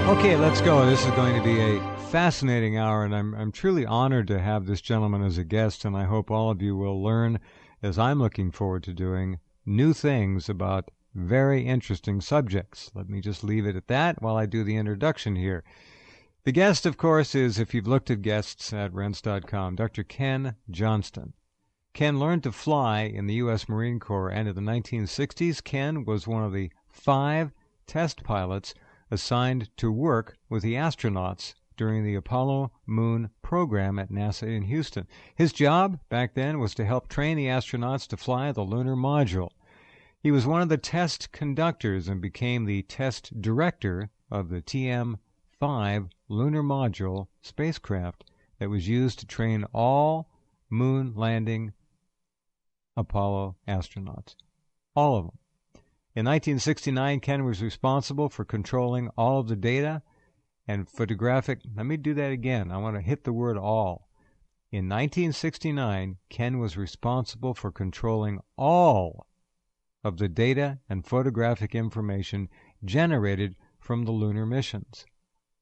Okay, let's go. This is going to be a fascinating hour, and I'm truly honored to have this gentleman as a guest, and I hope all of you will learn, as I'm looking forward to doing, new things about very interesting subjects. Let me just leave it at that while I do the introduction here. The guest, of course, is, if you've looked at guests at Rense.com, Dr. Ken Johnston. Ken learned to fly in the U.S. Marine Corps, and in the 1960s, Ken was one of the 5 test pilots assigned to work with the astronauts during the Apollo Moon program at NASA in Houston. His job back then was to help train the astronauts to fly the lunar module. He was one of the test conductors and became the test director of the TM-5 lunar module spacecraft that was used to train all moon landing Apollo astronauts. All of them. In 1969, Ken was responsible for controlling all of the data and photographic. Let me do that again. I want to hit the word all. In 1969, Ken was responsible for controlling all of the data and photographic information generated from the lunar missions.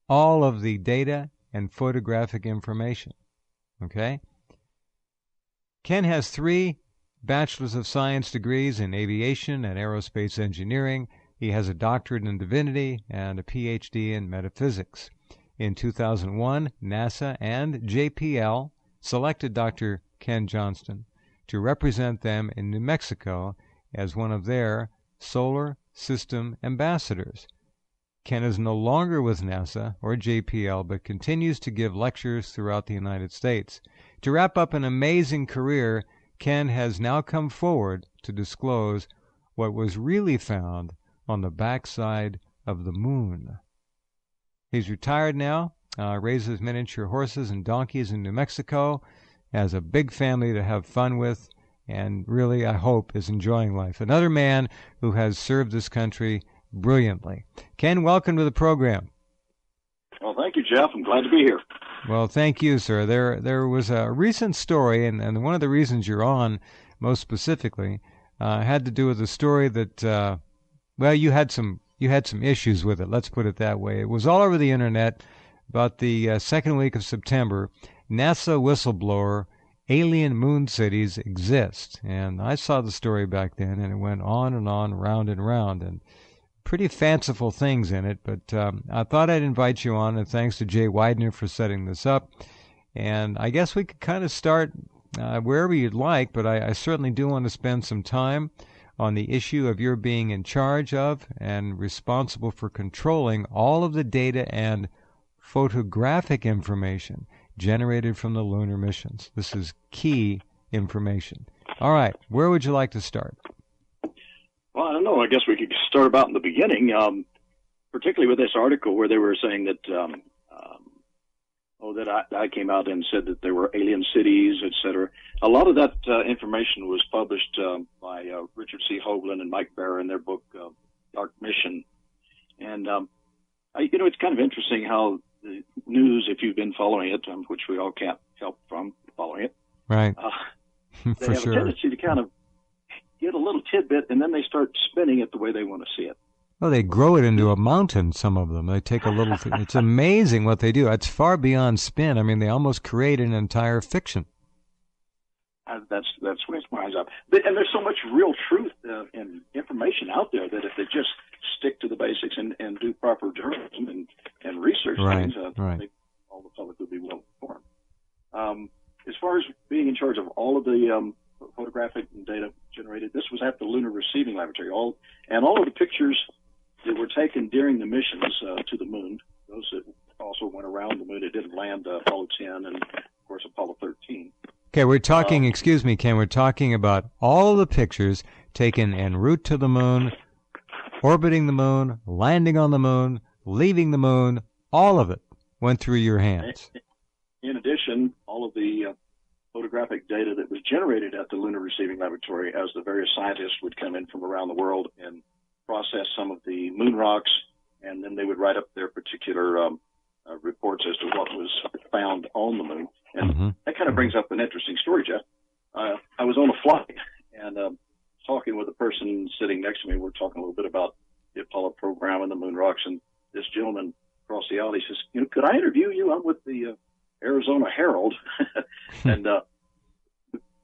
All of the data and photographic information. Okay? Ken has 3 Bachelor's of Science degrees in aviation and aerospace engineering. He has a doctorate in divinity and a PhD in metaphysics. In 2001, NASA and JPL selected Dr. Ken Johnston to represent them in New Mexico as one of their solar system ambassadors. Ken is no longer with NASA or JPL, but continues to give lectures throughout the United States. To wrap up an amazing career, Ken has now come forward to disclose what was really found on the backside of the moon. He's retired now, raises miniature horses and donkeys in New Mexico, has a big family to have fun with, and really, I hope, is enjoying life. Another man who has served this country brilliantly. Ken, welcome to the program. Well, thank you, Jeff. I'm glad to be here. Well, thank you, sir. There was a recent story, and one of the reasons you're on, most specifically, had to do with a story that, you had some issues with it. Let's put it that way. It was all over the internet about the second week of September. NASA whistleblower, alien moon cities exist, and I saw the story back then, and it went on and on, round and round, and pretty fanciful things in it, but I thought I'd invite you on, and thanks to Jay Widener for setting this up. And I guess we could kind of start wherever you'd like, but I certainly do want to spend some time on the issue of your being in charge of and responsible for controlling all of the data and photographic information generated from the lunar missions. This is key information. All right, where would you like to start? Well, I don't know. I guess we could start about in the beginning, particularly with this article where they were saying that I came out and said that there were alien cities, etc. A lot of that information was published by Richard C. Hoagland and Mike Barra in their book Dark Mission. And it's kind of interesting how the news, if you've been following it, which we all can't help from following it, right? They have a tendency to kind of get a little tidbit, and then they start spinning it the way they want to see it. Well, they grow it into a mountain, some of them. They take a little... It's amazing what they do. It's far beyond spin. I mean, they almost create an entire fiction. That's what it's my eyes up. And there's so much real truth and information out there that if they just stick to the basics and do proper journalism and research things, I think all the public would be well informed. As far as being in charge of all of the photographic data generated, this was at the Lunar Receiving Laboratory. All of the pictures that were taken during the missions to the moon, those that also went around the moon, it didn't land Apollo 10 and, of course, Apollo 13. Okay, we're talking, excuse me, Ken, we're talking about all of the pictures taken en route to the moon, orbiting the moon, landing on the moon, leaving the moon, all of it went through your hands. In addition, all of the photographic data that was generated at the Lunar Receiving Laboratory as the various scientists would come in from around the world and process some of the moon rocks, and then they would write up their particular reports as to what was found on the moon. And that kind of brings up an interesting story, Jeff. I was on a flight and talking with a person sitting next to me. We're talking a little bit about the Apollo program and the moon rocks, and this gentleman across the alley. He says, could I interview you? I'm with the Arizona Herald. And the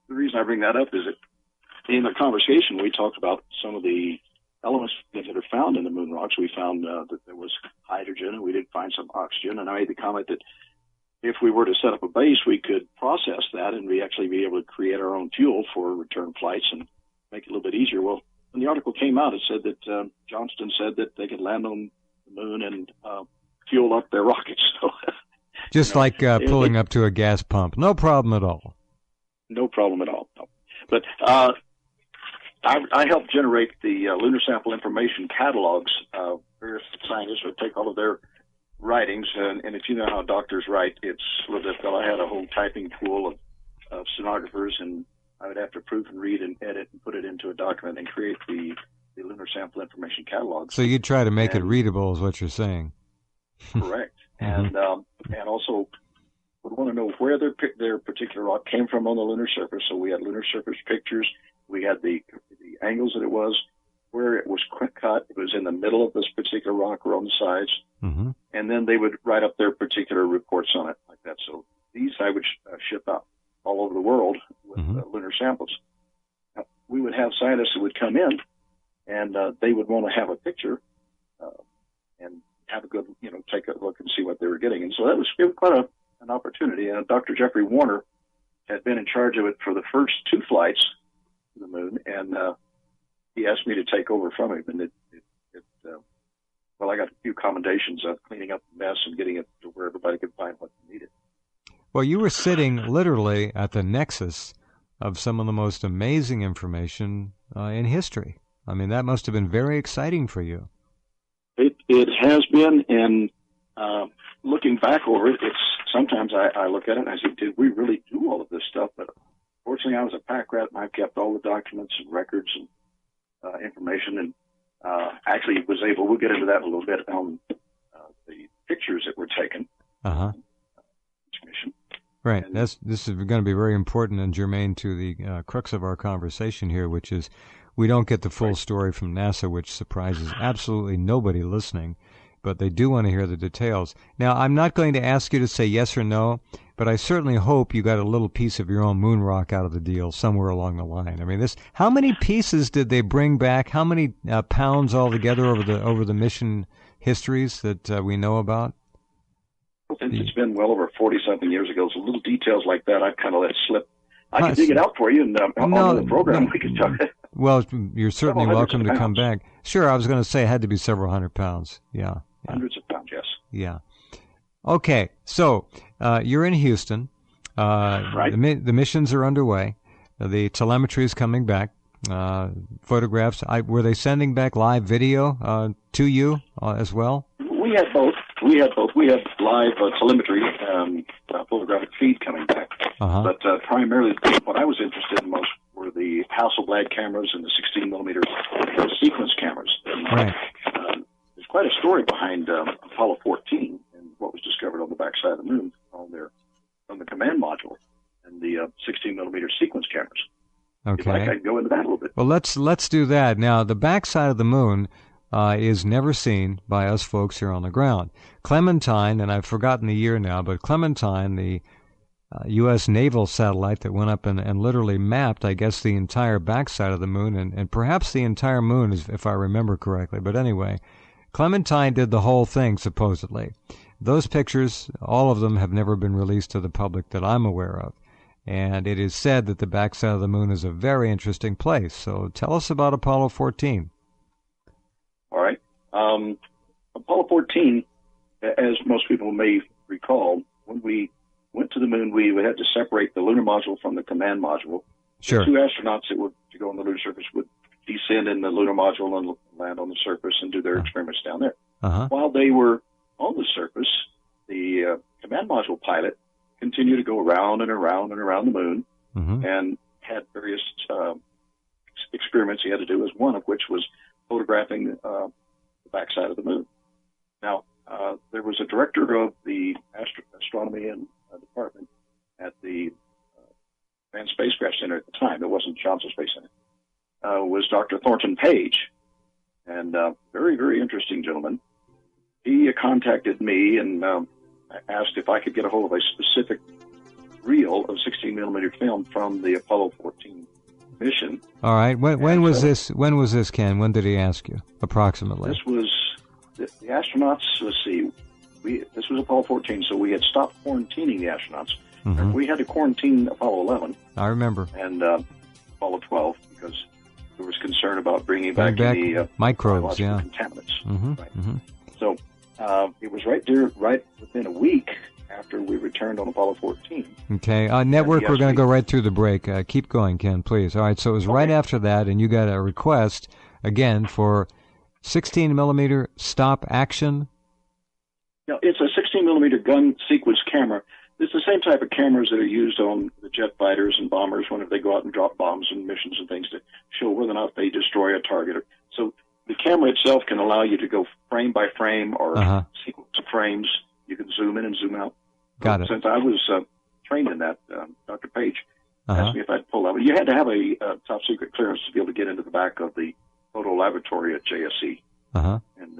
reason I bring that up is that in the conversation, we talked about some of the elements that are found in the moon rocks. We found that there was hydrogen, and we did find some oxygen. And I made the comment that if we were to set up a base, we could process that and we actually be able to create our own fuel for return flights and make it a little bit easier. Well, when the article came out, it said that Johnston said that they could land on the moon and fuel up their rockets. So, just like pulling up to a gas pump. No problem at all. No problem at all. No. But I helped generate the lunar sample information catalogs. Various scientists would take all of their writings, and if you know how doctors write, it's a little difficult. I had a whole typing pool of stenographers, and I would have to proof and read and edit and put it into a document and create the lunar sample information catalog. So you'd try to make it readable, is what you're saying. Correct. And also would want to know where their particular rock came from on the lunar surface. So we had lunar surface pictures. We had the angles that it was, where it was cut. It was in the middle of this particular rock or on the sides. Mm-hmm. And then they would write up their particular reports on it like that. So these I would ship out all over the world with lunar samples. Now, we would have scientists that would come in, and they would want to have a picture and have a good, take a look and see what they were getting. And so that was quite an opportunity. And Dr. Jeffrey Warner had been in charge of it for the first 2 flights to the moon, and he asked me to take over from him. And well, I got a few commendations of cleaning up the mess and getting it to where everybody could find what they needed. Well, you were sitting literally at the nexus of some of the most amazing information in history. I mean, that must have been very exciting for you. It has been, and looking back over it, sometimes I look at it and I say, did we really do all of this stuff? But fortunately, I was a pack rat, and I kept all the documents and records and information, and actually was able, we'll get into that a little bit, on the pictures that were taken. Right. This is going to be very important and germane to the crux of our conversation here, which is we don't get the full story from NASA, which surprises absolutely nobody listening, but they do want to hear the details. Now, I'm not going to ask you to say yes or no, but I certainly hope you got a little piece of your own moon rock out of the deal somewhere along the line. I mean, how many pieces did they bring back? How many pounds altogether over the mission histories that we know about? Since it's been well over 40-something years ago, so little details like that I've kind of let slip. I can dig it out for you, and on the program we can talk. Well, you're certainly welcome to come back. Sure, I was going to say it had to be several hundred pounds. Yeah. Hundreds of pounds, yes. Yeah. Okay, so you're in Houston. Right. The missions are underway. The telemetry is coming back. Photographs. Were they sending back live video to you as well? We had both. We had live telemetry, photographic feed coming back. But primarily what I was interested in most were the Hasselblad cameras and the 16-millimeter sequence cameras. Right. There's quite a story behind Apollo 14 and what was discovered on the backside of the moon on the command module and the 16-millimeter sequence cameras. Okay. If I could go into that a little bit. Well, let's do that. Now, the backside of the moon is never seen by us folks here on the ground. Clementine, and I've forgotten the year now, but Clementine, the U.S. naval satellite that went up and literally mapped, I guess, the entire backside of the moon, and perhaps the entire moon, if I remember correctly. But anyway, Clementine did the whole thing, supposedly. Those pictures, all of them, have never been released to the public that I'm aware of. And it is said that the backside of the moon is a very interesting place. So tell us about Apollo 14. All right. Apollo 14, as most people may recall, when we went to the moon, we had to separate the lunar module from the command module. Sure. The 2 astronauts that were to go on the lunar surface would descend in the lunar module and land on the surface and do their experiments down there. While they were on the surface, the command module pilot continued to go around and around and around the moon and had various experiments he had to do, as one of which was photographing the backside of the moon. Now, there was a director of the astronomy and department at the Manned Spacecraft Center at the time. It wasn't Johnson Space Center. Was Dr. Thornton Page, and very, very interesting gentleman. he contacted me and asked if I could get a hold of a specific reel of 16 millimeter film from the Apollo 14 mission. All right. When was this? When was this, Ken? When did he ask you, approximately? This was the astronauts. Let's see. This was Apollo 14, so we had stopped quarantining the astronauts. Mm-hmm. We had to quarantine Apollo 11. I remember. And Apollo 12 because there was concern about bringing back any microbes, contaminants. Mm-hmm. Right. Mm-hmm. So it was right within a week after we returned on Apollo 14. Okay. Network, we're going to go right through the break. Keep going, Ken, please. All right, so it was right after that, and you got a request, again, for 16 millimeter stop action. No, it's a 16 millimeter gun sequence camera. It's the same type of cameras that are used on the jet fighters and bombers whenever they go out and drop bombs and missions and things to show whether or not they destroy a target. So the camera itself can allow you to go frame by frame or sequence of frames. You can zoom in and zoom out. Got it. Since I was trained in that, Dr. Page asked me if I'd pull that. You had to have a top secret clearance to be able to get into the back of the photo laboratory at JSC. And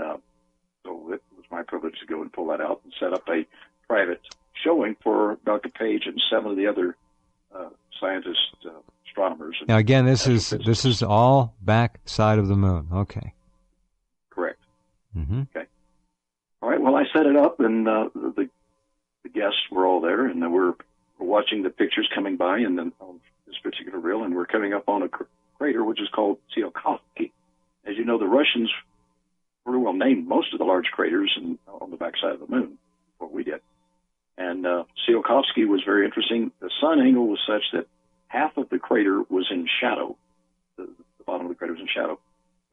so it was my privilege to go and pull that out and set up a private showing for Dr. Page and 7 of the other scientists, astronomers. Now again, this is all back side of the moon. Okay. Correct. Mm-hmm. Okay. All right. Well, I set it up, and the guests were all there, and we're watching the pictures coming by, and then on this particular reel, and we're coming up on a crater which is called Tsiolkovsky. As you know, the Russians pretty well named most of the large craters on the backside of the moon, what we did. And Tsiolkovsky was very interesting. The sun angle was such that half of the crater was in shadow. The bottom of the crater was in shadow.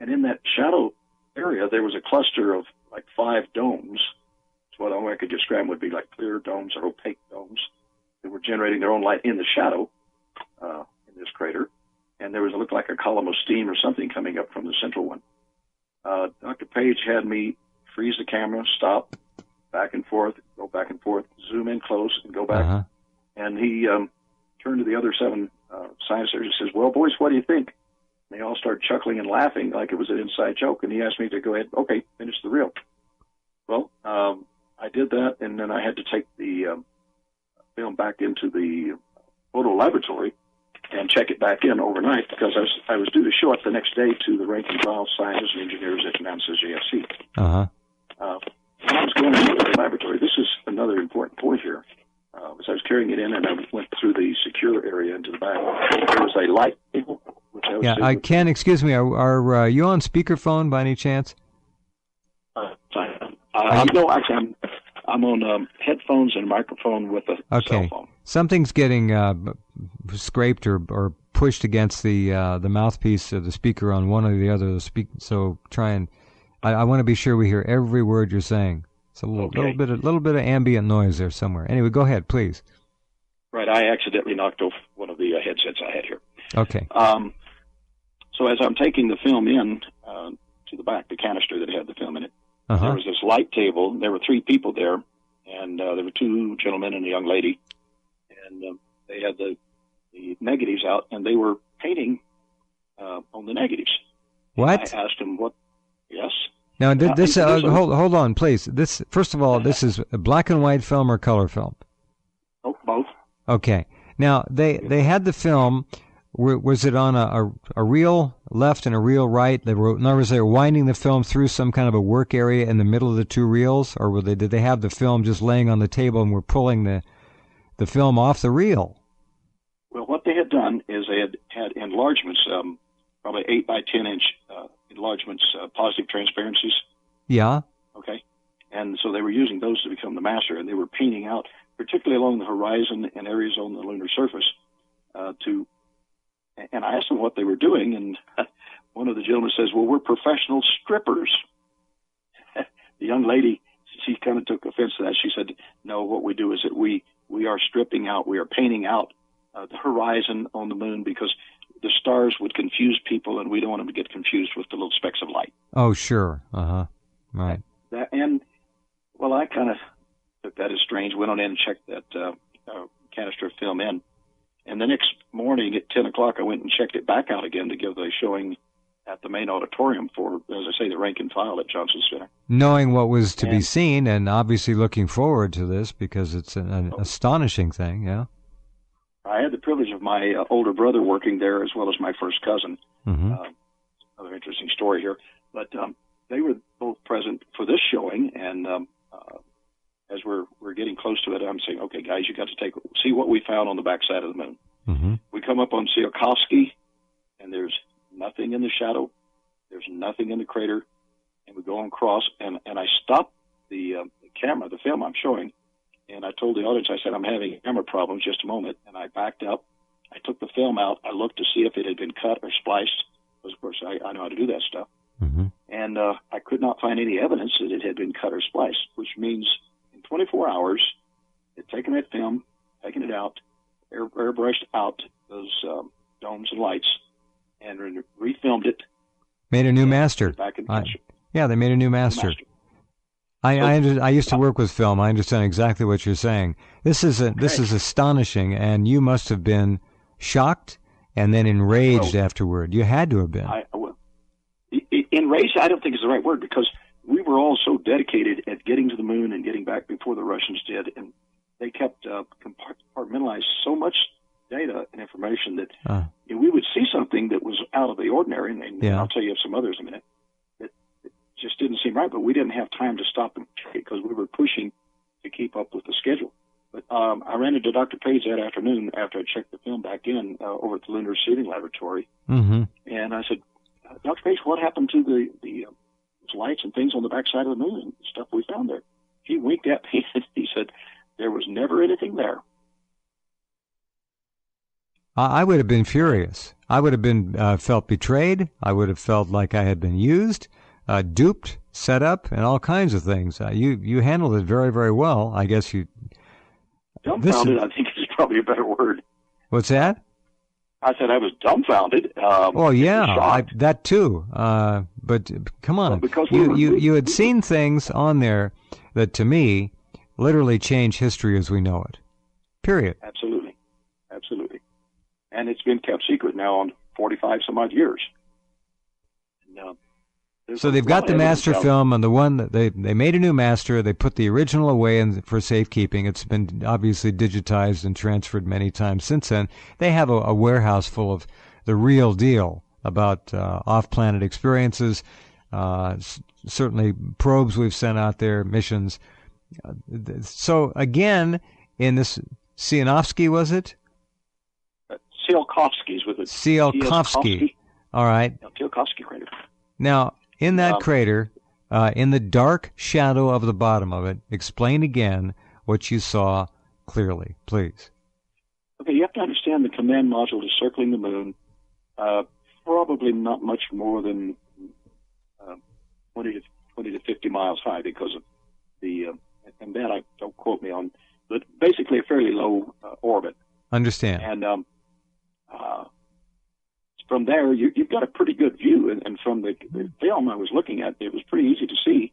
And in that shadow area, there was a cluster of like 5 domes. So what I could describe would be like clear domes or opaque domes that were generating their own light in the shadow in this crater. And there looked like a column of steam or something coming up from the central one. Dr. Page had me freeze the camera, stop, back and forth, go back and forth, zoom in close, and go back. And he turned to the other 7 scientists and says, "Well, boys, what do you think?" And they all started chuckling and laughing like it was an inside joke. And he asked me to go ahead, okay, finish the reel. Well, I did that, and then I had to take the film back into the photo laboratory and check it back in overnight because I was due to show up the next day to the rank and file scientists and engineers at NASA's JFC. When I was going into the laboratory, this is another important point here. As I was carrying it in and I went through the secure area into the back, there was a light table. I can, excuse me, are you on speakerphone by any chance? No, actually, I'm on headphones and a microphone with a cell phone. Something's getting scraped or pushed against the mouthpiece of the speaker on one or the other. So try and I want to be sure we hear every word you're saying. It's a little bit of ambient noise there somewhere. Anyway, go ahead, please. Right, I accidentally knocked off one of the headsets I had here. Okay. So as I'm taking the film in to the back, the canister that had the film in it, there was this light table. There were 3 people there, and there were 2 gentlemen and a young lady, and they had the negatives out, and they were painting on the negatives. What? I asked them what. Yes. Now, this hold on, please. This, first of all, this is a black and white film or color film? Oh, both. Okay. Now, they had the film. Was it on a reel left and a reel right? In other words, they were winding the film through some kind of a work area in the middle of the 2 reels, or did they have the film just laying on the table and were pulling the film off the reel? Well, what they had done is they had enlargements, probably 8 by 10 inch enlargements, positive transparencies. Yeah. Okay. And so they were using those to become the master, and they were painting out, particularly along the horizon and areas on the lunar surface, and I asked them what they were doing, and one of the gentlemen says, "Well, we're professional strippers." The young lady, she kind of took offense to that. She said, "No, what we do is that we are stripping out, we are painting out the horizon on the moon because the stars would confuse people, and we don't want them to get confused with the little specks of light." Oh, sure. Right. Well, I kind of took that as strange, went on in and checked that canister of film in. And the next morning at 10 o'clock, I went and checked it back out again to give the showing at the main auditorium for, as I say, the rank and file at Johnston Center. Knowing what was to be seen, and obviously looking forward to this because it's an astonishing thing, yeah? I had the privilege of my older brother working there as well as my first cousin. Mm-hmm. Another interesting story here. But they were both present for this showing, and as we're getting close to it, I'm saying, okay, guys, you got to see what we found on the backside of the moon. Mm-hmm. We come up on Tsiolkovsky, and there's nothing in the shadow. There's nothing in the crater. And we go across, and I stopped the camera, the film I'm showing, and I told the audience, I said, I'm having camera problems, just a moment. And I backed up. I took the film out. I looked to see if it had been cut or spliced, because, of course, I know how to do that stuff. Mm-hmm. And I could not find any evidence that it had been cut or spliced, which means in 24 hours, they'd taken that film, taken it out, airbrushed out those domes and lights, and refilmed it. Made a new master. Back in the picture. Yeah, they made a new master. I used to work with film. I understand exactly what you're saying. This is astonishing, and you must have been shocked and then enraged afterward. You had to have been. Enraged, I don't think is the right word, because we were all so dedicated at getting to the moon and getting back before the Russians did, and they kept compartmentalized so much data and information that we would see something that was out of the ordinary, and I'll tell you of some others in a minute, that just didn't seem right, but we didn't have time to stop and check it because we were pushing to keep up with the schedule. But I ran into Dr. Page that afternoon after I checked the film back in over at the Lunar Receiving Laboratory, mm-hmm. and I said, Dr. Page, what happened to the lights and things on the backside of the moon and stuff we found there? He winked at me and he said, there was never anything there. I would have been furious. I would have been felt betrayed. I would have felt like I had been used, duped, set up, and all kinds of things. You handled it very, very well. I guess you... Dumbfounded, I think, is probably a better word. What's that? I said I was dumbfounded. That too. But come on, you had seen things on there that, to me, literally changed history as we know it. Period. Absolutely. And it's been kept secret now on 45 some odd years. So they've got the master film, and the one that they made a new master. They put the original away for safekeeping. It's been obviously digitized and transferred many times since then. They have a warehouse full of the real deal about off-planet experiences, certainly probes we've sent out there, missions. So again, in this Tsiolkovsky, was it? Tsiolkovsky's with it. Tsiolkovsky. All right. Tsiolkovsky crater. Now, in that crater, in the dark shadow of the bottom of it, explain again what you saw clearly, please. Okay, you have to understand the command module is circling the moon, probably not much more than 20 to 50 miles high because of the, and that I don't quote me on, but basically a fairly low orbit. Understand. And from there, you've got a pretty good view, and from the film I was looking at, it was pretty easy to see.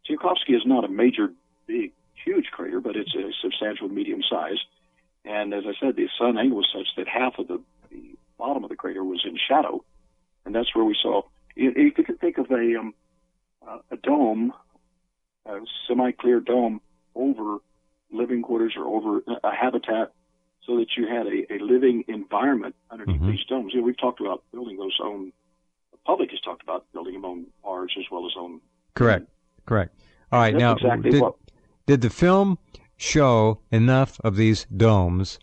Tsiolkovsky is not a major, big, huge crater, but it's a substantial medium size. And as I said, the sun angle was such that half of the bottom of the crater was in shadow, and that's where we saw. You can think of a dome, a semi-clear dome over living quarters or over a habitat, so that you had a living environment underneath these domes. We've talked about building those on. The public has talked about building them on Mars as well as on. Correct. All right, now exactly did the film show enough of these domes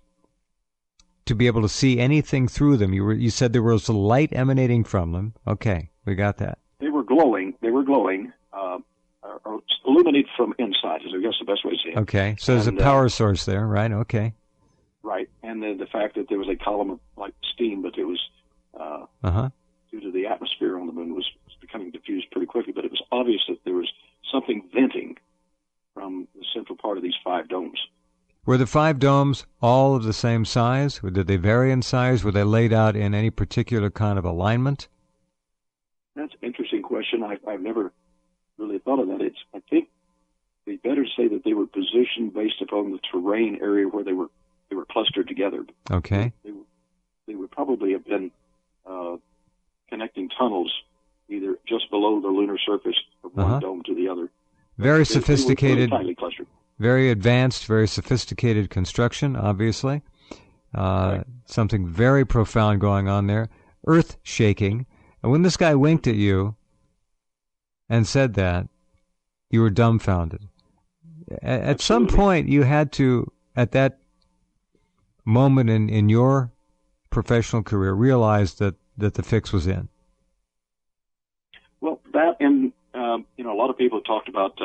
to be able to see anything through them? You said there was a light emanating from them. Okay, we got that. They were glowing. Or illuminated from inside, is I guess the best way to say it. Okay, so there's a power source there, right? Okay. Right, and the fact that there was a column of like steam, but it was due to the atmosphere on the moon was becoming diffused pretty quickly. But it was obvious that there was something venting from the central part of these 5 domes. Were the 5 domes all of the same size? Or did they vary in size? Were they laid out in any particular kind of alignment? That's an interesting question. I've never really thought of that. I think it'd be better to say that they were positioned based upon the terrain area where they were clustered together. Okay. They would probably have been connecting tunnels either just below the lunar surface from one dome to the other. Very sophisticated, they were tightly clustered. very advanced, very sophisticated construction, obviously. Right. Something very profound going on there. Earth shaking. And when this guy winked at you and said that, you were dumbfounded. At some point, you had to, at that moment in your professional career, realize that the fix was in. Well, that and, a lot of people have talked about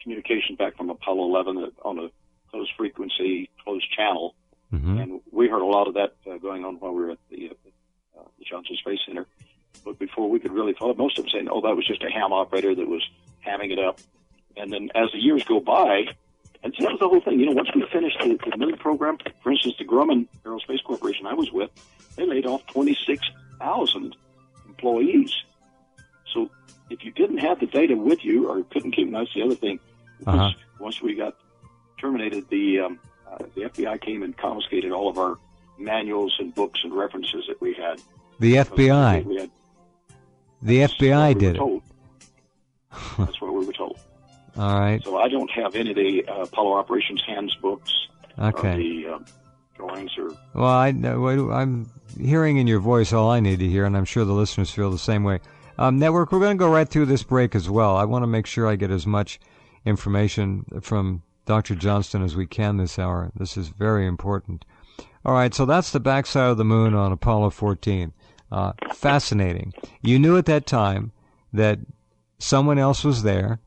communication back from Apollo 11 on a closed frequency, closed channel. Mm-hmm. And we heard a lot of that going on while we were at the Johnson Space Center. But before we could really follow, most of them saying, that was just a ham operator that was hamming it up. And then as the years go by, and so that was the whole thing. Once we finished the moon program, for instance, the Grumman Aerospace Corporation I was with, they laid off 26,000 employees. So if you didn't have the data with you or couldn't keep, that's the other thing. Once we got terminated, the FBI came and confiscated all of our manuals and books and references that we had. The FBI? The FBI did it. That's what we were told. All right. So I don't have any of the Apollo Operations handbooks. Okay. Or the drawings or... Well, I'm hearing in your voice all I need to hear, and I'm sure the listeners feel the same way. Network, we're going to go right through this break as well. I want to make sure I get as much information from Dr. Johnston as we can this hour. This is very important. All right, so that's the backside of the moon on Apollo 14. Fascinating. You knew at that time that someone else was there.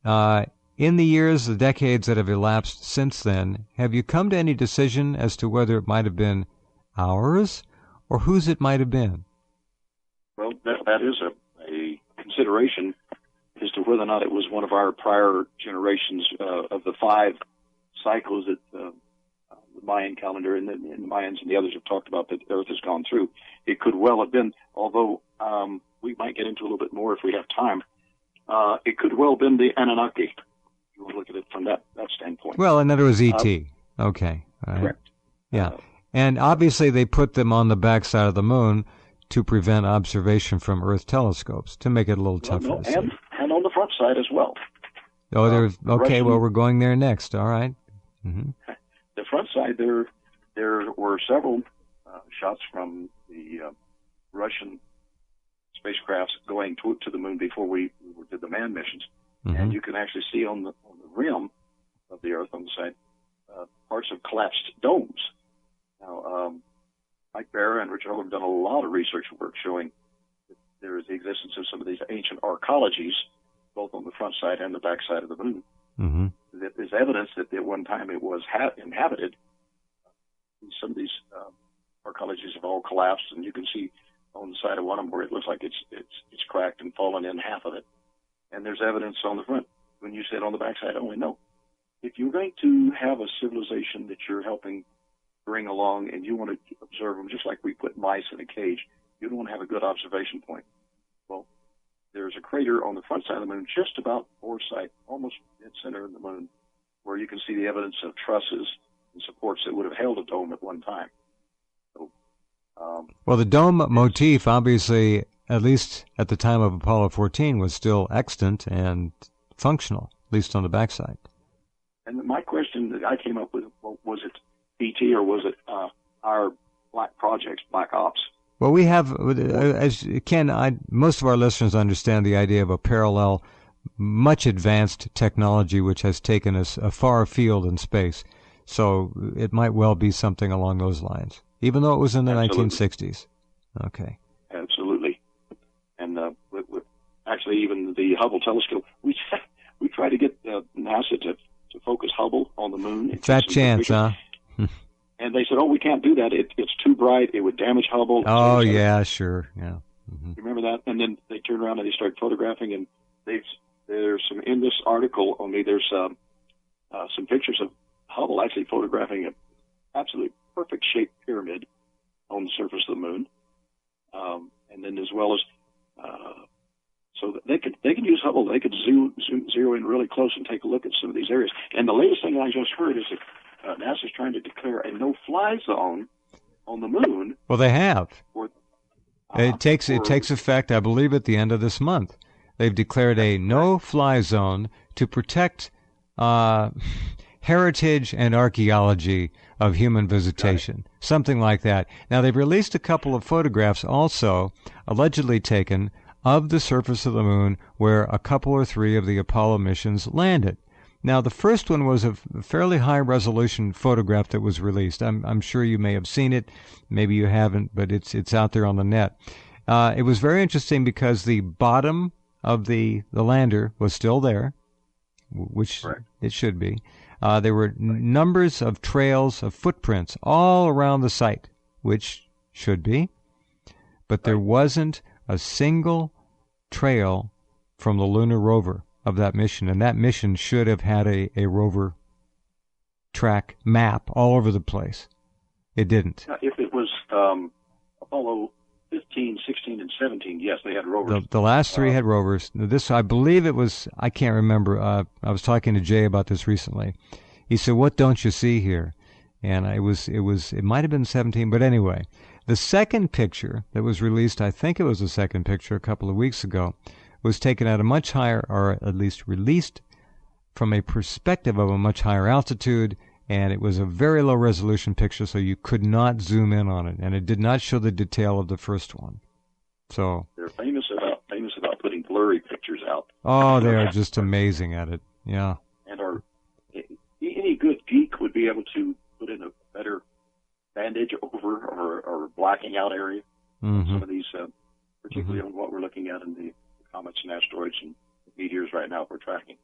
In the years, the decades that have elapsed since then, have you come to any decision as to whether it might have been ours or whose it might have been? Well, that is a consideration as to whether or not it was one of our prior generations of the 5 cycles that the Mayan calendar and the Mayans and the others have talked about that the Earth has gone through. It could well have been, although we might get into a little bit more if we have time, it could well have been the Anunnaki. If you want to look at it from that standpoint. Well, and that it was E.T. Okay. All right. Correct. Yeah. And obviously they put them on the backside of the moon to prevent observation from Earth telescopes, to make it a little tougher. No, and on the front side as well. Oh, there's okay. Well, we're going there next. All right. Mm-hmm. The front side, there were several shots from the Russian spacecrafts going to the moon before we did the manned missions, and you can actually see on the rim of the Earth on the side parts of collapsed domes. Now, Mike Barra and Richard Holder have done a lot of research work showing that there is the existence of some of these ancient arcologies, both on the front side and the back side of the moon. Mm-hmm. That there's evidence that at one time it was inhabited. Some of these arcologies have all collapsed, and you can see on the side of one of them where it looks like it's cracked and fallen in half of it. And there's evidence on the front. When you said on the back side, only no. If you're going to have a civilization that you're helping bring along and you want to observe them just like we put mice in a cage, you don't want to have a good observation point. Well, there's a crater on the front side of the moon, just about foresight, almost mid-center of the moon, where you can see the evidence of trusses and supports that would have held a dome at one time. So, well, the dome motif, obviously, at least at the time of Apollo 14, was still extant and functional, at least on the backside. And my question that I came up with, was it ET or was it our black projects, black ops? Well, we have, as Ken, most of our listeners understand the idea of a parallel, much advanced technology which has taken us a far afield in space. So it might well be something along those lines, even though it was in the 1960s. Okay. Absolutely. And with actually even the Hubble telescope, we tried to get NASA to focus Hubble on the moon. Fat chance, huh? And they said, we can't do that. It's too bright. It would damage Hubble. Oh, yeah, sure. Yeah. Mm-hmm. You remember that? And then they turned around and they started photographing, and there's some, in this article only, there's some pictures of Hubble actually photographing an absolutely perfect shaped pyramid on the surface of the moon. And then as well as, so that they could use Hubble. They could zero in really close and take a look at some of these areas. And the latest thing I just heard is that NASA's trying to declare a no-fly zone on the moon. Well, they have. It takes effect, I believe, at the end of this month. They've declared a no-fly zone to protect heritage and archaeology of human visitation, something like that. Now, they've released a couple of photographs also, allegedly taken, of the surface of the moon where a couple or three of the Apollo missions landed. Now, the first one was a fairly high-resolution photograph that was released. I'm sure you may have seen it. Maybe you haven't, but it's out there on the net. It was very interesting because the bottom of the lander was still there, which it should be. There were numbers of trails of footprints all around the site, which should be. But there wasn't a single trail from the lunar rover of that mission, and that mission should have had a rover track map all over the place. It didn't. If it was Apollo 15, 16, and 17, yes, they had rovers. The last three had rovers. This, I believe it was, I can't remember. I was talking to Jay about this recently. He said, "What don't you see here?" And it might have been 17, but anyway. The second picture that was released, I think it was the second picture a couple of weeks ago, was taken at a much higher, or at least released from a perspective of a much higher altitude, and it was a very low resolution picture, so you could not zoom in on it, and it did not show the detail of the first one. So they're famous about putting blurry pictures out. Oh, they are just amazing at it. Yeah. And any good geek would be able to put in a better bandage over or blacking out area. Some of these, particularly on what we're looking at in the comets and asteroids and meteors right now we're tracking.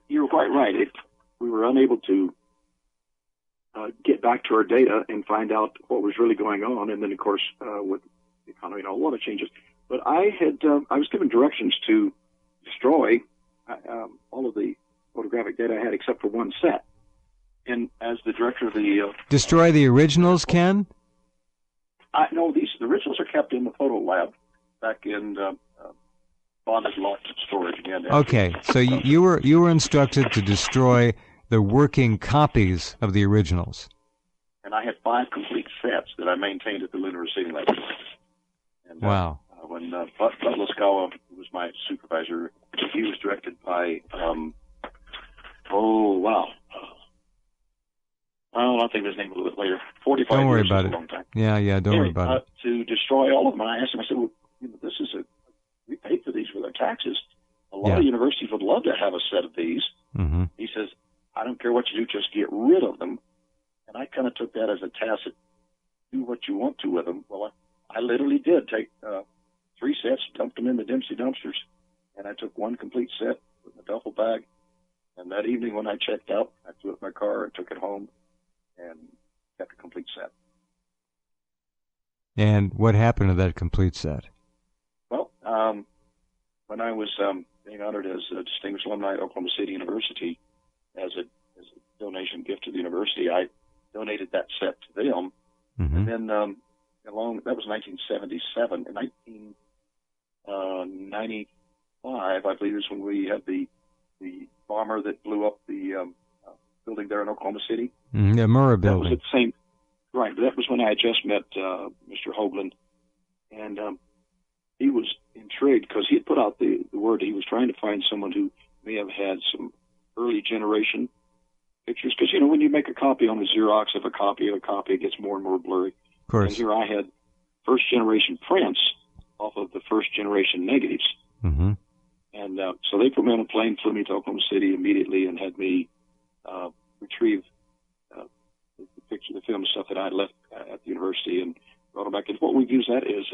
You're quite right. If we were unable to get back to our data and find out what was really going on, and then, of course, with the economy and a lot of changes. But I was given directions to destroy all of the photographic data I had except for one set. And as the director of the... Destroy the originals, Ken? No, the originals are kept in the photo lab back in bonded locked storage again. Okay, so you were instructed to destroy the working copies of the originals. And I had 5 complete sets that I maintained at the Lunar Receiving Lab. And, wow. When Butler-Skawa was my supervisor, he was directed by, I'll think of his name a little bit later. 45 Don't worry years about is it. a long time. Yeah, don't worry about it. To destroy all of them. And I asked him, I said, well, we paid for these with our taxes. A lot of universities would love to have a set of these. Mm-hmm. He says, I don't care what you do, just get rid of them. And I kind of took that as a tacit, do what you want to with them. Well, I literally did take 3 sets, dumped them in the Dempsey dumpsters, and I took 1 complete set with my duffel bag. And that evening when I checked out, I threw it in my car and took it home and kept a complete set. And what happened to that complete set? Well, when I was being honored as a distinguished alumni at Oklahoma City University as a donation gift to the university, I donated that set to them. Mm-hmm. And then that was 1977. In 1995, I believe, is when we had the bomber that blew up the building there in Oklahoma City. The Murrah building. That was at the same, right, but that was when I had just met Mr. Hoagland, and he was intrigued because he had put out the word he was trying to find someone who may have had some early generation pictures, because, when you make a copy on a Xerox of a copy, it gets more and more blurry. Of course. And here I had first-generation prints off of the first-generation negatives. Mm-hmm. And so they put me on a plane, flew me to Oklahoma City immediately, and had me retrieve the film stuff that I had left at the university and brought them back. And what we've used that is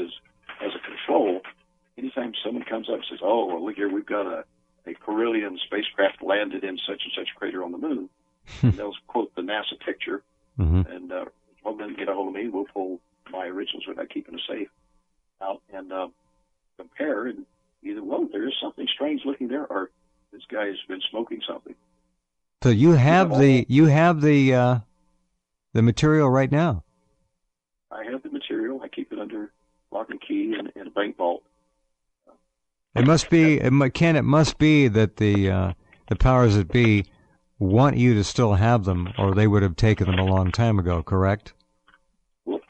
as a control. Anytime someone comes up and says, "Oh, well, look here, we've got a Carillion spacecraft landed in such and such crater on the moon," and they'll quote the NASA picture, and well, then get a hold of me. We'll pull my originals without keeping a safe out and compare, and either, well, there is something strange looking there, or this guy has been smoking something. So you have the material right now. I have the material. I keep it under lock and key in a bank vault. It must be, Ken. It must be that the powers that be want you to still have them, or they would have taken them a long time ago. Correct? Well,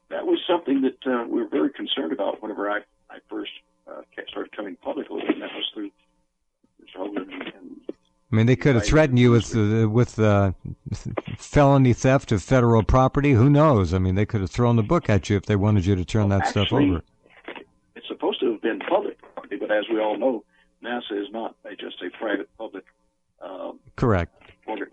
that was something something that we were very concerned about whenever I first started coming public a little bit, and that was through Mr. Hoagland and I mean, they could have threatened you with felony theft of federal property. Who knows? I mean, they could have thrown the book at you if they wanted you to turn that stuff over. It's supposed to have been public property, but as we all know, NASA is not just a private public correct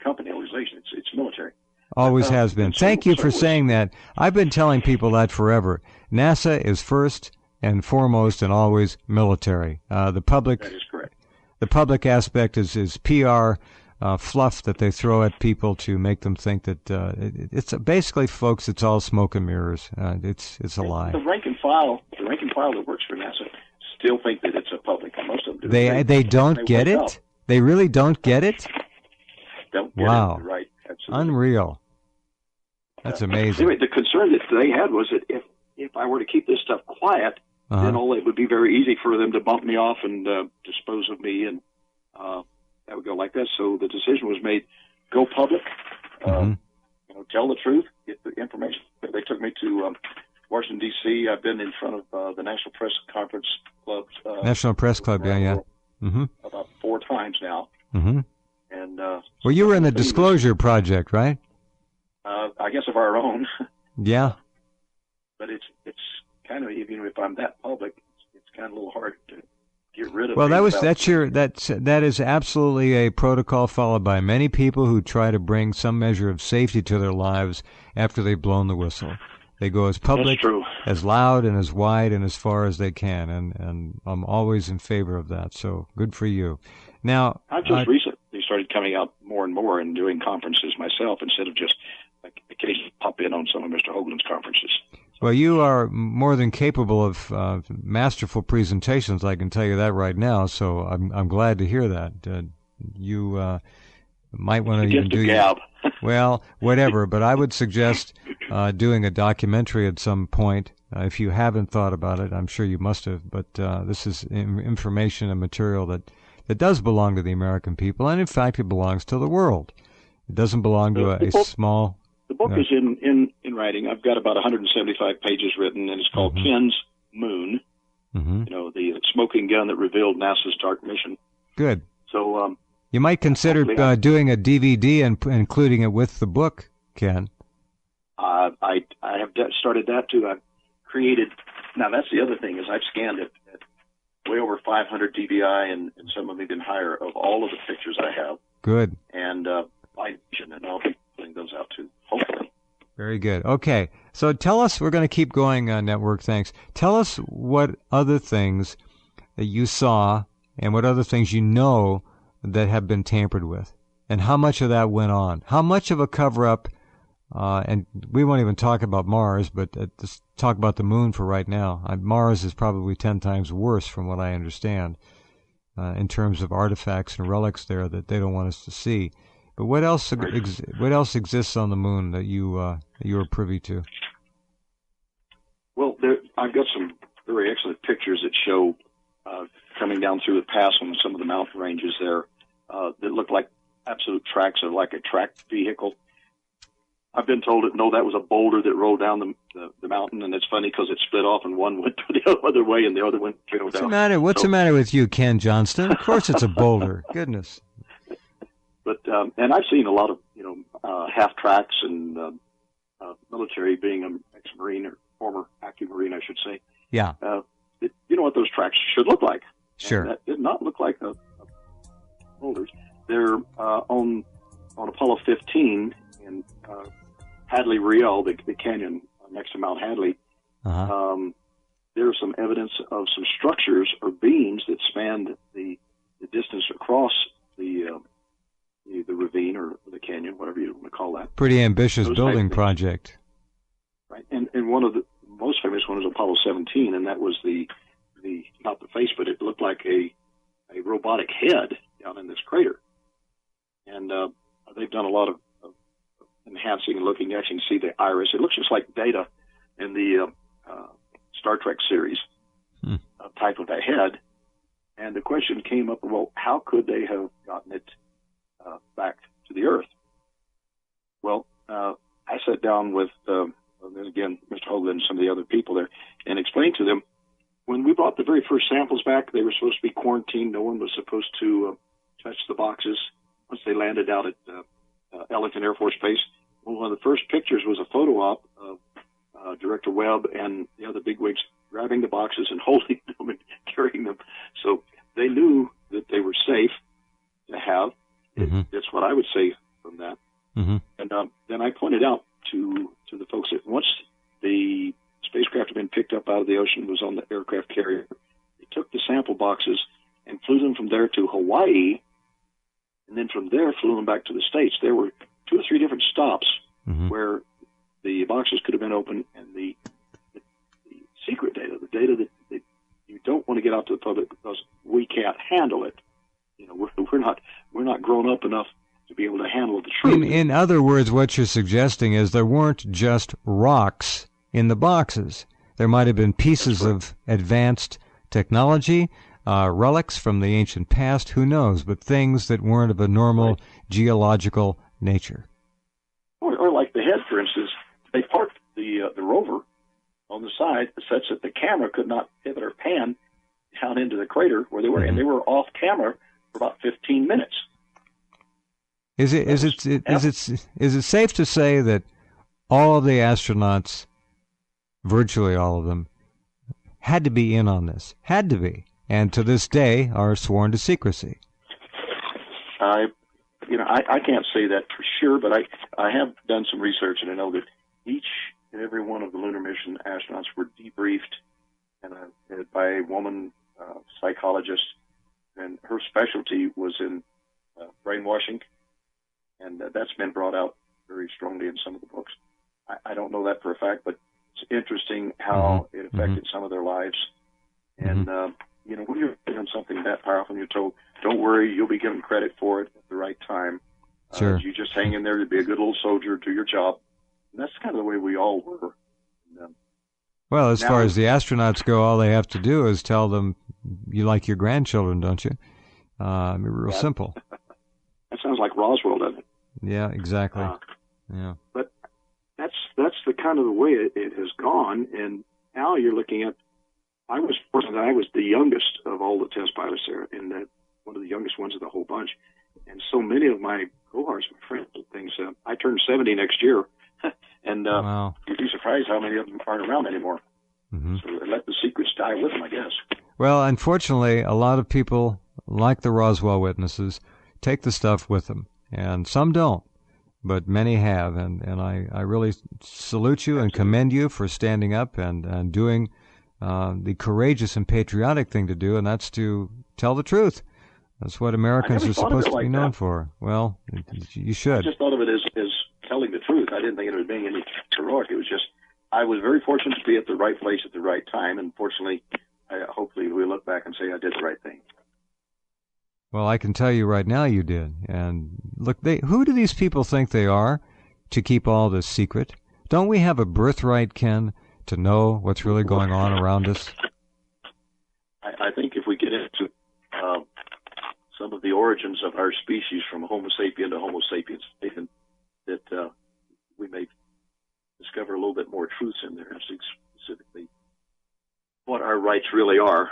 company organization. It's military. Always has been. Thank you for saying that. I've been telling people that forever. NASA is first and foremost and always military. The public. That is correct. The public aspect is PR fluff that they throw at people to make them think that it's basically, folks, it's all smoke and mirrors. It's a lie. The rank and file that works for NASA still think that it's a public. Most of them do. They don't get it. Out. They really don't get it. Don't get wow. it. Right. Absolutely. Unreal. That's amazing. Anyway, the concern that they had was that if I were to keep this stuff quiet, then it would be very easy for them to bump me off and dispose of me, and that would go like this. So the decision was made: go public, tell the truth, get the information. They took me to Washington D.C. I've been in front of the National Press Conference Club. National Press Club, yeah. About 4 times now. And well, you were in the Disclosure Project, right? I guess of our own. Yeah. But it's kind of, even if I'm that public, it's kind of a little hard to get rid of. Well, that is absolutely a protocol followed by many people who try to bring some measure of safety to their lives after they've blown the whistle. They go as public, as loud, and as wide, and as far as they can, and I'm always in favor of that. So good for you. Now, I've just recently started coming out more and more and doing conferences myself instead of just occasionally pop in on some of Mr. Hoagland's conferences. Well, you are more than capable of masterful presentations. I can tell you that right now. So I'm glad to hear that. You might want to even do gab. Well, whatever. But I would suggest doing a documentary at some point. If you haven't thought about it, I'm sure you must have. But this is information and material that does belong to the American people, and in fact, it belongs to the world. It doesn't belong to a small. The book is in writing. I've got about 175 pages written, and it's called Ken's Moon. The smoking gun that revealed NASA's dark mission. Good. So you might consider doing a DVD and including it with the book, Ken. I have started that too. I've created. Now that's the other thing is I've scanned it at way over 500 dBi and some of them even higher of all of the pictures I have. Good. And and I'll be putting those out too, hopefully. Very good. Okay, so tell us, we're going to keep going, Network, thanks. Tell us what other things that you saw and what other things you know that have been tampered with, and how much of that went on. How much of a cover-up, and we won't even talk about Mars, but just talk about the moon for right now. Mars is probably 10 times worse from what I understand in terms of artifacts and relics there that they don't want us to see. But what else exists on the moon that you are privy to? Well, I've got some very excellent pictures that show coming down through the pass on some of the mountain ranges there that look like absolute tracks of like a tracked vehicle. I've been told that that was a boulder that rolled down the mountain, and it's funny because it split off and one went the other way and the other went down. What's the matter with you, Ken Johnston? Of course it's a boulder. Goodness. But and I've seen a lot of half tracks and military, being an ex-Marine or former active Marine, I should say. Yeah. You know what those tracks should look like. Sure. And that did not look like boulders. They're on Apollo 15 in Hadley Riel, the canyon next to Mount Hadley. There's some evidence of some structures or beams that spanned the distance across the ravine or the canyon, whatever you want to call that. Pretty ambitious building project. Right, and one of the most famous one was Apollo 17, and that was the not the face, but it looked like a robotic head down in this crater. And they've done a lot of enhancing and looking. You actually see the iris. It looks just like Data in the Star Trek series type of a head. And the question came up, well, how could they have gotten it back to the Earth? Well, I sat down with and then again, Mr. Hoagland and some of the other people there, and explained to them, when we brought the very first samples back, they were supposed to be quarantined. No one was supposed to touch the boxes once they landed out at Ellington Air Force Base. Well, one of the first pictures was a photo op of Director Webb and the other bigwigs grabbing the boxes and holding them and carrying them. So they knew that they were safe to have. Mm-hmm. That's what I would say from that. Mm-hmm. And then I pointed out to the folks that once the spacecraft had been picked up out of the ocean, was on the aircraft carrier, they took the sample boxes and flew them from there to Hawaii, and then from there flew them back to the States. There were 2 or 3 different stops mm-hmm. where the boxes could have been opened, and the secret data, the data that you don't want to get out to the public because we can't handle it. You know, we're not grown up enough to be able to handle the truth. In other words, what you're suggesting is there weren't just rocks in the boxes. There might have been pieces of advanced technology, relics from the ancient past, who knows, but things that weren't of a normal geological nature. Or like the head, for instance, they parked the rover on the side such that the camera could not pivot or pan down into the crater where they were, mm-hmm. and they were off camera for about 15 minutes. Is it safe to say that all of the astronauts, virtually all of them, had to be in on this? Had to be, and to this day are sworn to secrecy. I can't say that for sure, but I have done some research, and I know that each and every one of the lunar mission astronauts were debriefed and by a woman psychologist, and her specialty was in brainwashing, and that's been brought out very strongly in some of the books. I don't know that for a fact, but it's interesting how mm-hmm. it affected some of their lives. And, mm-hmm. When you're doing something that powerful and you're told, don't worry, you'll be given credit for it at the right time. Sure. You just hang in there to be a good little soldier, do your job. And that's kind of the way we all were. And, well, as far as the astronauts go, all they have to do is tell them, you like your grandchildren, don't you? Real simple. That sounds like Roswell, doesn't it? Yeah, exactly. Yeah. But that's the kind of the way it has gone. And now you're looking at, I was the youngest of all the test pilots there, and one of the youngest ones of the whole bunch. And so many of my cohorts, my friends, and things, I turn 70 next year, and wow. You'd be surprised how many of them aren't around anymore. Mm-hmm. So they let the secrets die with them, I guess. Well, unfortunately, a lot of people, like the Roswell witnesses, take the stuff with them, and some don't, but many have, and I really salute you and commend you for standing up and doing the courageous and patriotic thing to do, and that's to tell the truth. That's what Americans are supposed to be known for. Well, you should. I just thought of it as telling the truth. I didn't think it was being any heroic. It was just, I was very fortunate to be at the right place at the right time, and fortunately, hopefully we look back and say I did the right thing. Well, I can tell you right now you did. And look, who do these people think they are to keep all this secret? Don't we have a birthright, Ken, to know what's really going on around us? I think if we get into some of the origins of our species from Homo sapien to Homo sapiens, that we may discover a little bit more truths in there, specifically what our rights really are,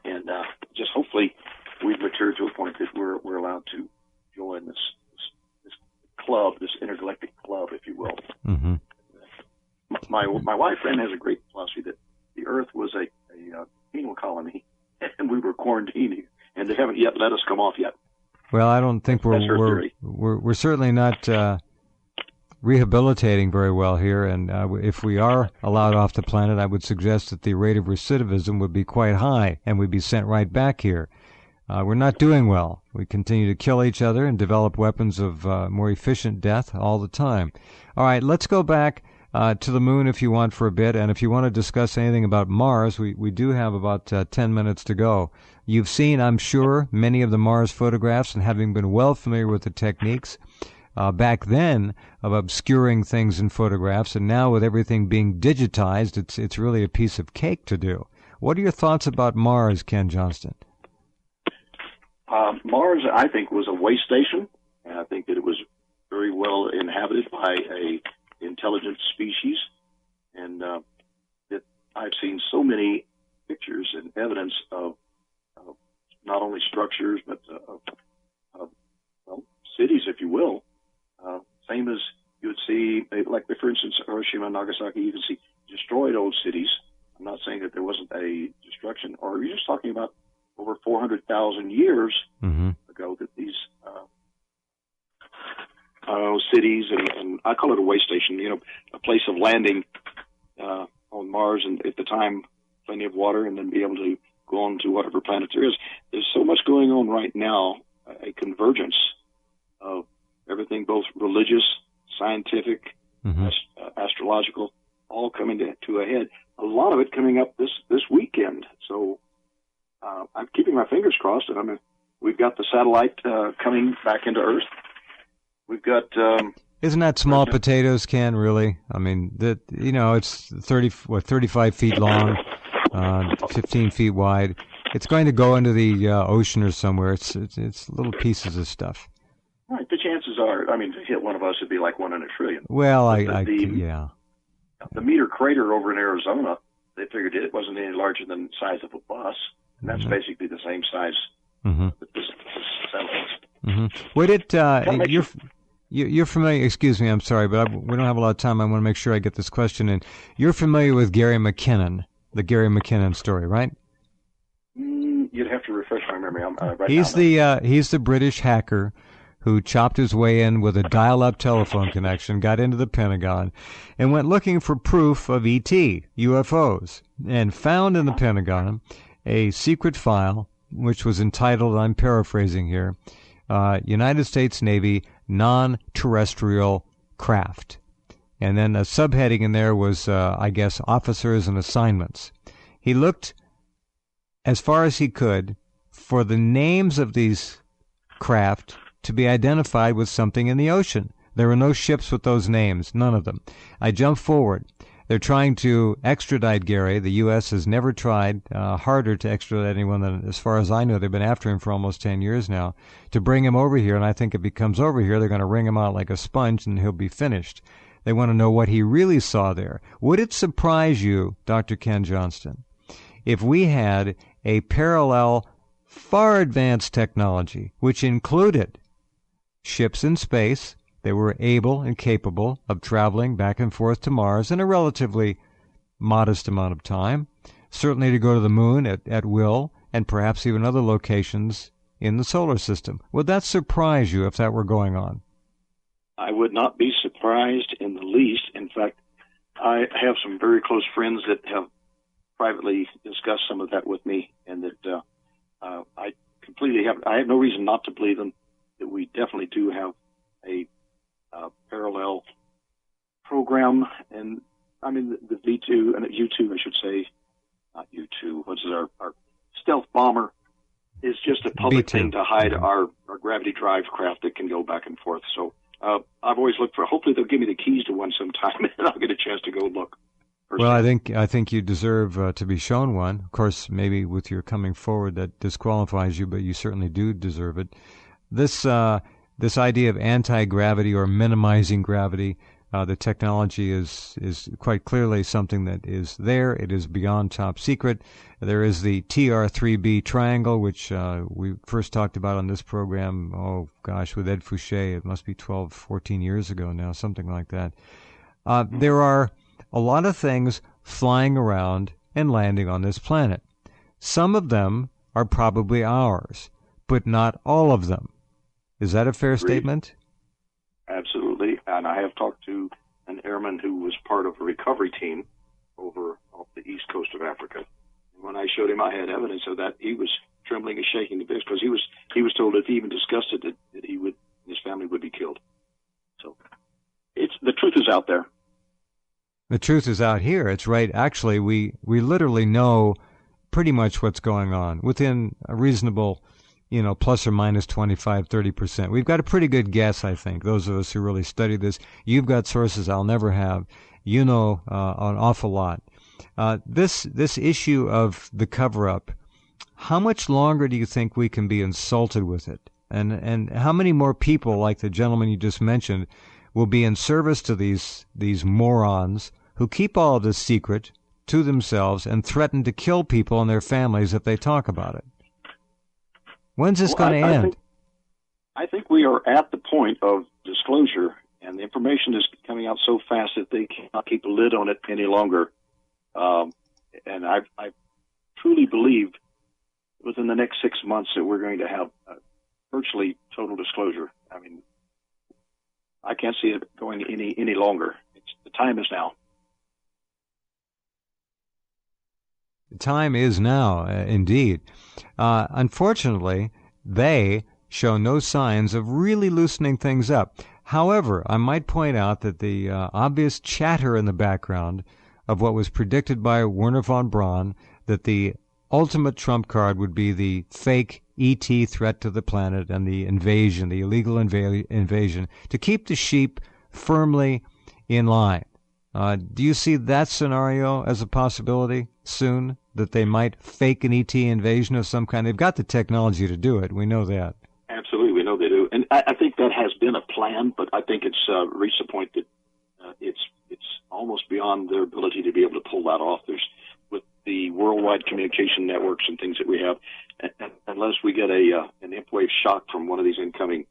and just hopefully we've matured to a point that we're allowed to join this club, this intergalactic club, if you will. Mm-hmm. My wife friend has a great philosophy that the Earth was a penal colony, and we were quarantining, and they haven't yet let us come off yet. Well, I don't think we're certainly not rehabilitating very well here, and if we are allowed off the planet, I would suggest that the rate of recidivism would be quite high, and we'd be sent right back here. We're not doing well. We continue to kill each other and develop weapons of more efficient death all the time. All right, let's go back to the moon if you want for a bit, and if you want to discuss anything about Mars, we do have about 10 minutes to go. You've seen, I'm sure, many of the Mars photographs, and having been well familiar with the techniques back then of obscuring things in photographs, and now with everything being digitized, it's really a piece of cake to do. What are your thoughts about Mars, Ken Johnston? Mars, I think, was a way station, and I think that it was very well inhabited by a intelligent species, And I've seen so many pictures and evidence of not only structures, but of cities, if you will. Same as you would see, like for instance, Hiroshima and Nagasaki, you can see destroyed old cities. I'm not saying that there wasn't a destruction, or you're just talking about over 400,000 years ago that these cities, and I call it a way station, a place of landing on Mars, and at the time, plenty of water, and then be able to go on to whatever planet there is. There's so much going on right now, a convergence of everything, both religious, scientific, astrological, all coming to a head. A lot of it coming up this weekend. So I'm keeping my fingers crossed. And we've got the satellite coming back into Earth. We've got. Isn't that small potatoes, Ken? Really? I mean, it's 35 feet long, 15 feet wide. It's going to go into the ocean or somewhere. It's little pieces of stuff. Right. The chances are, to hit one of us would be like 1 in a trillion. Well, yeah. The Meter Crater over in Arizona, they figured it wasn't any larger than the size of a bus, and that's basically the same size that this satellite. Would it? You're familiar. Excuse me, I'm sorry, but we don't have a lot of time. I want to make sure I get this question in. You're familiar with Gary McKinnon, the Gary McKinnon story, right? You'd have to refresh my memory. He's the British hacker who chopped his way in with a dial-up telephone connection, got into the Pentagon, and went looking for proof of ET, UFOs, and found in the Pentagon a secret file which was entitled, I'm paraphrasing here, United States Navy Non-Terrestrial Craft. And then a subheading in there was, I guess, officers and assignments. He looked as far as he could for the names of these craft to be identified with something in the ocean. There were no ships with those names, none of them. I jump forward. They're trying to extradite Gary. The U.S. has never tried harder to extradite anyone than, as far as I know, they've been after him for almost 10 years now, to bring him over here. And I think if he comes over here, they're going to wring him out like a sponge and he'll be finished. They want to know what he really saw there. Would it surprise you, Dr. Ken Johnston, if we had a parallel, far advanced technology, which included ships in space? They were able and capable of traveling back and forth to Mars in a relatively modest amount of time, certainly to go to the moon at will, and perhaps even other locations in the solar system. Would that surprise you if that were going on? I would not be surprised in the least. In fact, I have some very close friends that have privately discussed some of that with me, and that I have no reason not to believe them, that we definitely do have a parallel program. And the V2 and U2, I should say, not U2, what's it, our stealth bomber is just a public V2 thing to hide our gravity drive craft that can go back and forth. So I've always looked for, hopefully they'll give me the keys to one sometime and I'll get a chance to go look. Well, I think you deserve to be shown one. Of course, maybe with your coming forward that disqualifies you, but you certainly do deserve it. This idea of anti-gravity or minimizing gravity, the technology is quite clearly something that is there. It is beyond top secret. There is the TR3B triangle, which we first talked about on this program, with Ed Fouché. It must be 12, 14 years ago now, something like that. There are a lot of things flying around and landing on this planet. Some of them are probably ours, but not all of them. Is that a fair statement? Absolutely. And I have talked to an airman who was part of a recovery team over off the east coast of Africa. And when I showed him I had evidence of that, he was trembling and shaking a bit because he was told if he even discussed it that he would, his family would be killed. So the truth is out there. The truth is out here. It's right. Actually, we literally know pretty much what's going on within a reasonable, plus or minus 25, 30%. We've got a pretty good guess, I think, those of us who really study this. You've got sources I'll never have. You know an awful lot. This issue of the cover-up, how much longer do you think we can be insulted with it? And how many more people, like the gentleman you just mentioned, will be in service to these morons who keep all of this secret to themselves and threaten to kill people and their families if they talk about it. When's this going to end? I think we are at the point of disclosure, and the information is coming out so fast that they cannot keep a lid on it any longer. And I truly believe within the next 6 months that we're going to have virtually total disclosure. I mean, I can't see it going any longer. The time is now. The time is now, indeed. Unfortunately, they show no signs of really loosening things up. However, I might point out that the obvious chatter in the background of what was predicted by Wernher von Braun, that the ultimate trump card would be the fake ET threat to the planet and the invasion, the illegal invasion, to keep the sheep firmly in line. Do you see that scenario as a possibility soon, that they might fake an ET invasion of some kind? They've got the technology to do it. We know that. Absolutely, we know they do. And I think that has been a plan, but I think it's reached a point that it's almost beyond their ability to be able to pull that off. There's, with the worldwide communication networks and things that we have, and unless we get an imp wave shock from one of these incoming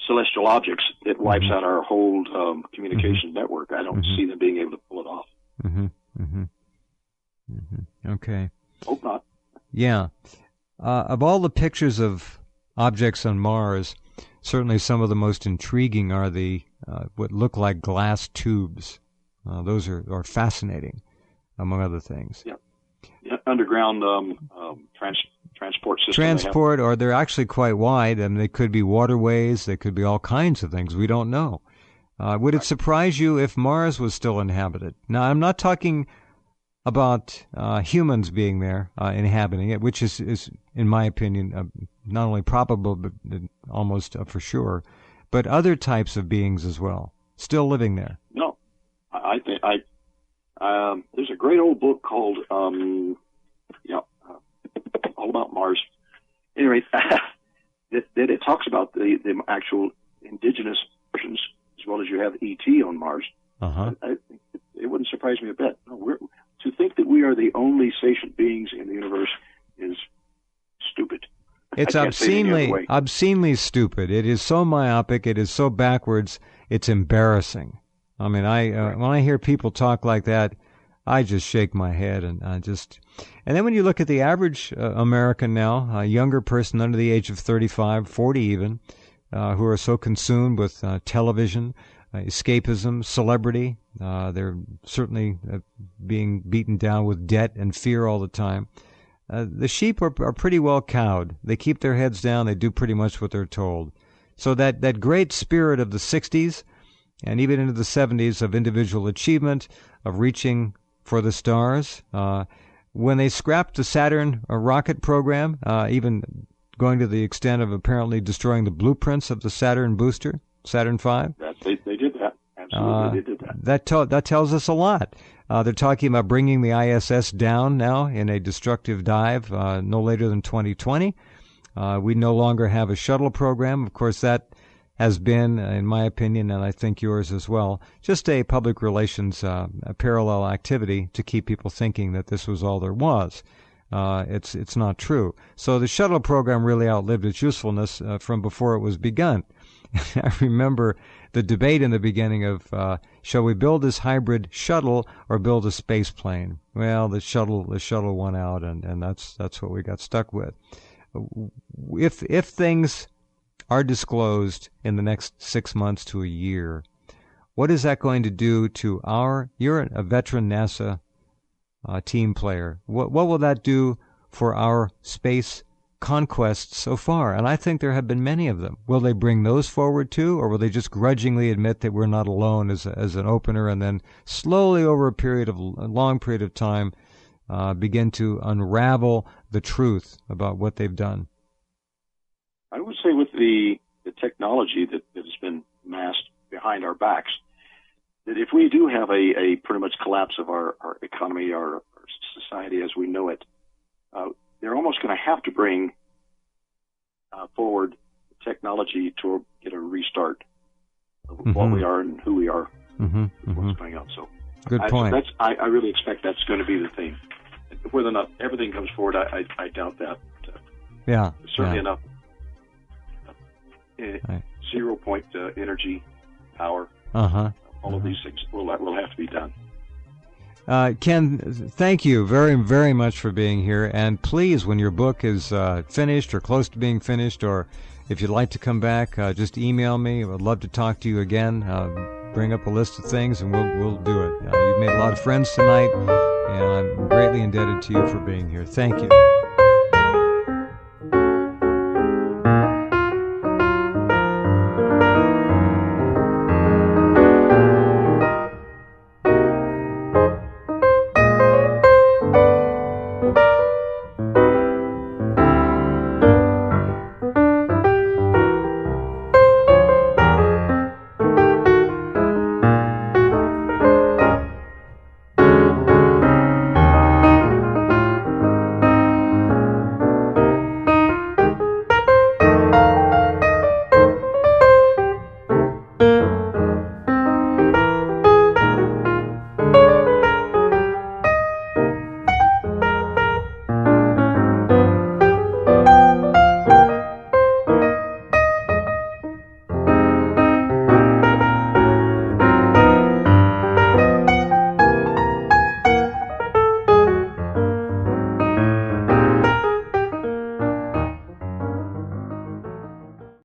celestial objects that wipes out our whole communication network, I don't see them being able to pull it off. Okay. Hope not. Yeah. Of all the pictures of objects on Mars, certainly some of the most intriguing are the what look like glass tubes. Those are fascinating, among other things. Yeah. Underground transport system. Transport, or they're actually quite wide, and they could be waterways. They could be all kinds of things. We don't know. Would it surprise you if Mars was still inhabited? Now, I'm not talking about humans being there, inhabiting it, which is in my opinion, not only probable, but almost for sure, but other types of beings as well, still living there. No, I think there's a great old book called, all about Mars. Anyway, that it talks about the actual indigenous versions, as well as you have ET on Mars. It wouldn't surprise me a bit. No, to think that we are the only sentient beings in the universe is stupid. It's obscenely stupid. It is so myopic. It is so backwards. It's embarrassing. I mean, when I hear people talk like that, I just shake my head, and then when you look at the average American now, a younger person under the age of 35, 40 even, who are so consumed with television, escapism, celebrity, they're certainly being beaten down with debt and fear all the time. The sheep are pretty well cowed. They keep their heads down. They do pretty much what they're told. So that great spirit of the 60s and even into the 70s of individual achievement, of reaching for the stars, when they scrapped the Saturn rocket program, even going to the extent of apparently destroying the blueprints of the Saturn booster, Saturn V. They did that. Absolutely, they did that. That tells us a lot. They're talking about bringing the ISS down now in a destructive dive no later than 2020. We no longer have a shuttle program. Of course, that has been, in my opinion, and I think yours as well, just a public relations a parallel activity to keep people thinking that this was all there was. It's not true. So the shuttle program really outlived its usefulness from before it was begun. I remember the debate in the beginning of, shall we build this hybrid shuttle or build a space plane? Well, the shuttle won out, and that's what we got stuck with. If things are disclosed in the next 6 months to a year, what is that going to do to you're a veteran NASA team player. What will that do for our space conquests so far? And I think there have been many of them. Will they bring those forward too, or will they just grudgingly admit that we're not alone as an opener, and then slowly over a long period of time begin to unravel the truth about what they've done? I would say with the technology that has been massed behind our backs, that if we do have a pretty much collapse of our economy, our society as we know it, they're almost going to have to bring forward technology to get a restart of what we are and who we are. what's going on. So, good point. I really expect that's going to be the theme. Whether or not everything comes forward, I doubt that. Certainly enough. 0-point energy, power. All of these things will have to be done. Ken, thank you very, very much for being here. And please, when your book is finished or close to being finished, or if you'd like to come back, just email me. I would love to talk to you again. Bring up a list of things, and we'll do it. You've made a lot of friends tonight, and I'm greatly indebted to you for being here. Thank you.